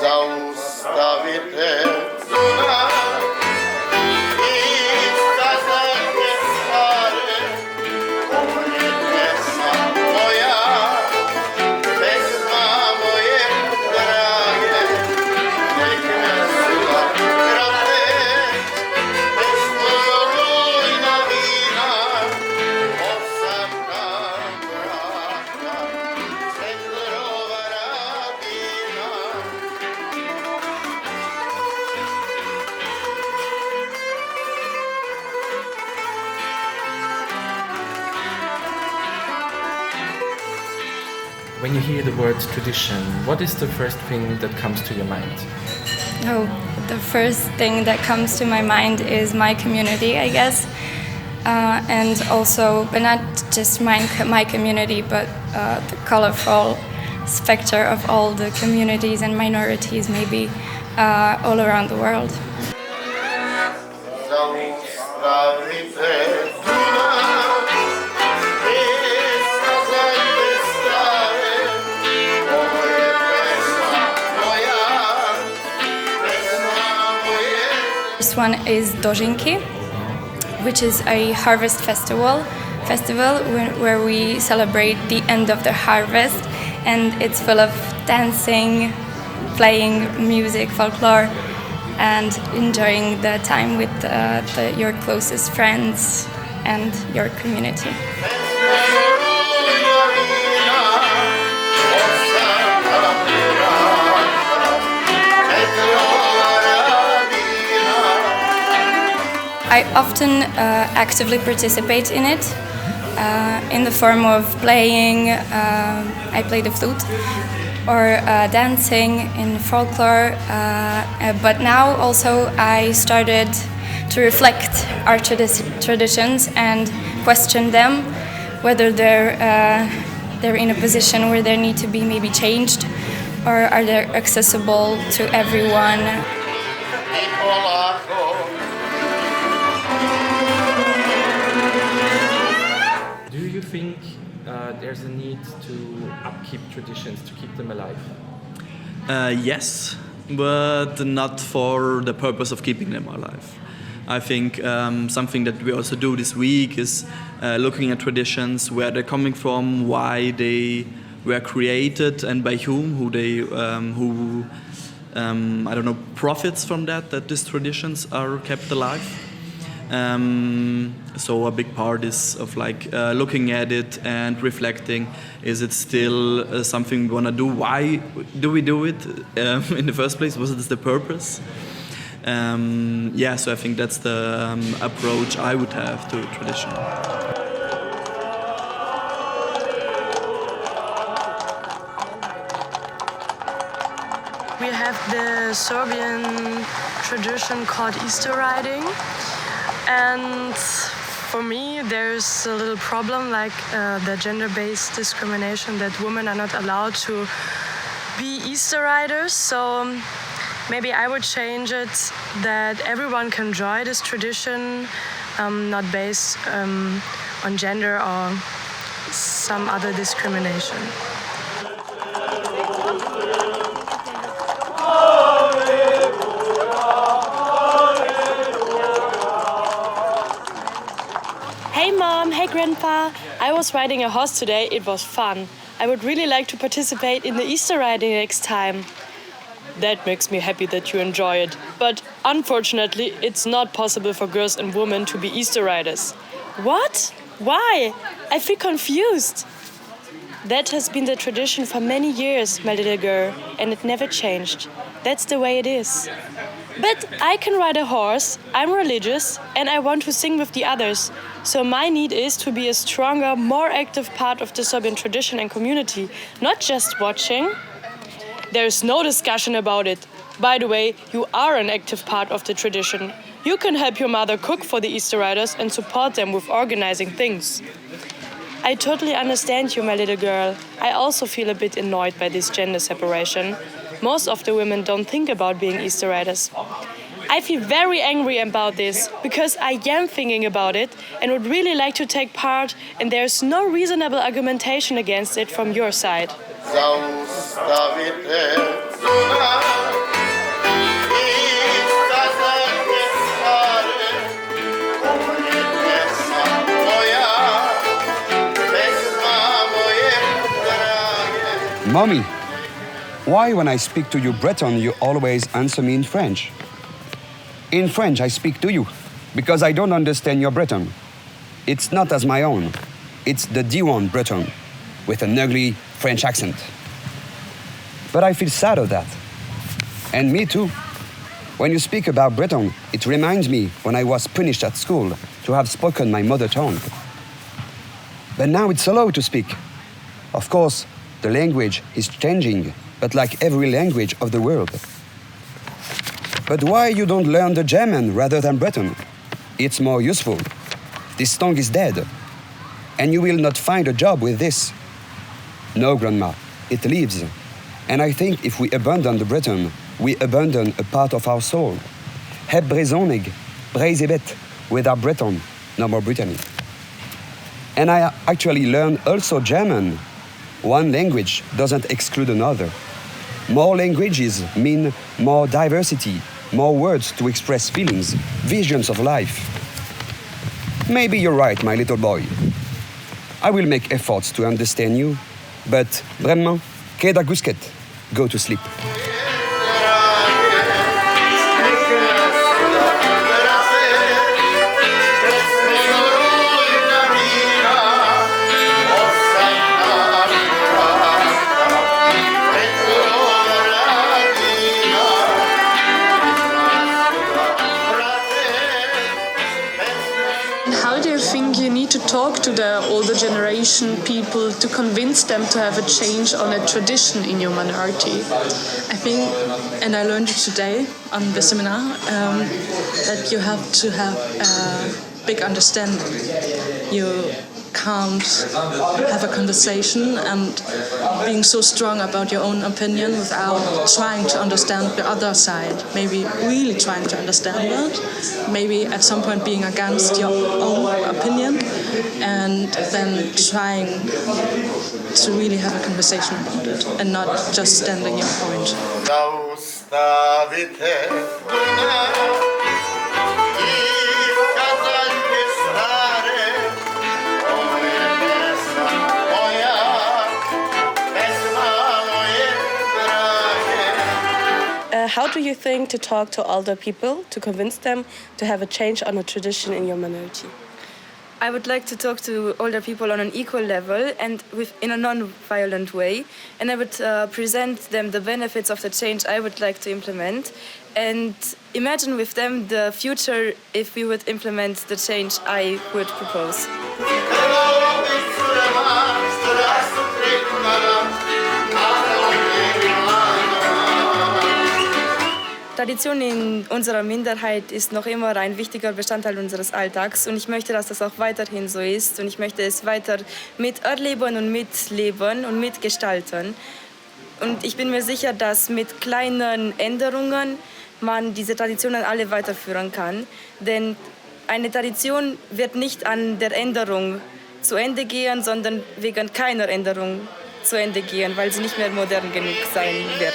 zaustavite zuna i kazanje stare pesma moja, pesma moje drage, nek me suda krate, pesmo olujna vina, osamka braka, svetlova radina. When you hear the word tradition, what is the first thing that comes to your mind? Oh, the first thing that comes to my mind is my community, I guess. And also, but not just my community, but the colorful spectre of all the communities and minorities, maybe all around the world. Zaustavite zuna i kazanje stare, ovo je pesma moja, pesma moje. This one is Dožinki, which is a harvest festival where we celebrate the end of the harvest, and it's full of dancing, playing music, folklore, and enjoying the time with your closest friends and your community. I often actively participate in it in the form of playing, I play the flute, or dancing in folklore, but now also I started to reflect our traditions and question them, whether they're in a position where they need to be maybe changed, or are they accessible to everyone. Do you think there's a need to upkeep traditions, to keep them alive? Yes, but not for the purpose of keeping them alive. I think something that we also do this week is looking at traditions, where they're coming from, why they were created, and by whom, who I don't know, profits from that these traditions are kept alive. So a big part is of looking at it and reflecting, is it still something we want to do? Why do we do it in the first place? Was it the purpose? So I think that's the approach I would have to tradition. We have the Serbian tradition called Easter riding. And for me, there's a little problem, like the gender-based discrimination, that women are not allowed to be Easter riders. So maybe I would change it that everyone can enjoy this tradition, not based on gender or some other discrimination. Hey Mom, hey Grandpa. I was riding a horse today, it was fun. I would really like to participate in the Easter riding next time. That makes me happy that you enjoy it. But unfortunately, it's not possible for girls and women to be Easter riders. What? Why? I feel confused. That has been the tradition for many years, my little girl, and it never changed. That's the way it is. But I can ride a horse, I'm religious, and I want to sing with the others. So my need is to be a stronger, more active part of the Serbian tradition and community, not just watching. There is no discussion about it. By the way, you are an active part of the tradition. You can help your mother cook for the Easter riders and support them with organizing things. I totally understand you, my little girl. I also feel a bit annoyed by this gender separation. Most of the women don't think about being Easter riders. I feel very angry about this, because I am thinking about it and would really like to take part, and there's no reasonable argumentation against it from your side. Zaustavite Suna i skazanie stare, ulica moja, wesna moje dranie. Mommy, why when I speak to you Breton, you always answer me in French? In French, I speak to you because I don't understand your Breton. It's not as my own. It's the D1 Breton with an ugly French accent. But I feel sad of that. And me too. When you speak about Breton, it reminds me when I was punished at school to have spoken my mother tongue. But now it's allowed to speak. Of course, the language is changing, but like every language of the world. But why you don't learn the German rather than Breton? It's more useful. This tongue is dead. And you will not find a job with this. No, Grandma, it lives. And I think if we abandon the Breton, we abandon a part of our soul. Heb brezonig, breizebet, without Breton, no more Brittany. And I actually learned also German. One language doesn't exclude another. More languages mean more diversity, more words to express feelings, visions of life. Maybe you're right, my little boy. I will make efforts to understand you, but vraiment, queda gusket, go to sleep. How do you think you need to talk to the older generation people to convince them to have a change on a tradition in your minority? I think, and I learned it today on the seminar, that you have to have a big understanding. You can't have a conversation and being so strong about your own opinion without trying to understand the other side. Maybe really trying to understand that. Maybe at some point being against your own opinion and then trying to really have a conversation about it and not just standing your point. Zaustavite Duna i skazanie stare, moje wesna moja, wesna moje dranie. How do you think to talk to older people to convince them to have a change on a tradition in your minority? I would like to talk to older people on an equal level and in a non-violent way. And I would present them the benefits of the change I would like to implement and imagine with them the future if we would implement the change I would propose. Tradition in unserer Minderheit ist noch immer ein wichtiger Bestandteil unseres Alltags und ich möchte, dass das auch weiterhin so ist und ich möchte es weiter miterleben und mitleben und mitgestalten. Und ich bin mir sicher, dass mit kleinen Änderungen man diese Traditionen alle weiterführen kann, denn eine Tradition wird nicht an der Änderung zu Ende gehen, sondern wegen keiner Änderung zu Ende gehen, weil sie nicht mehr modern genug sein wird.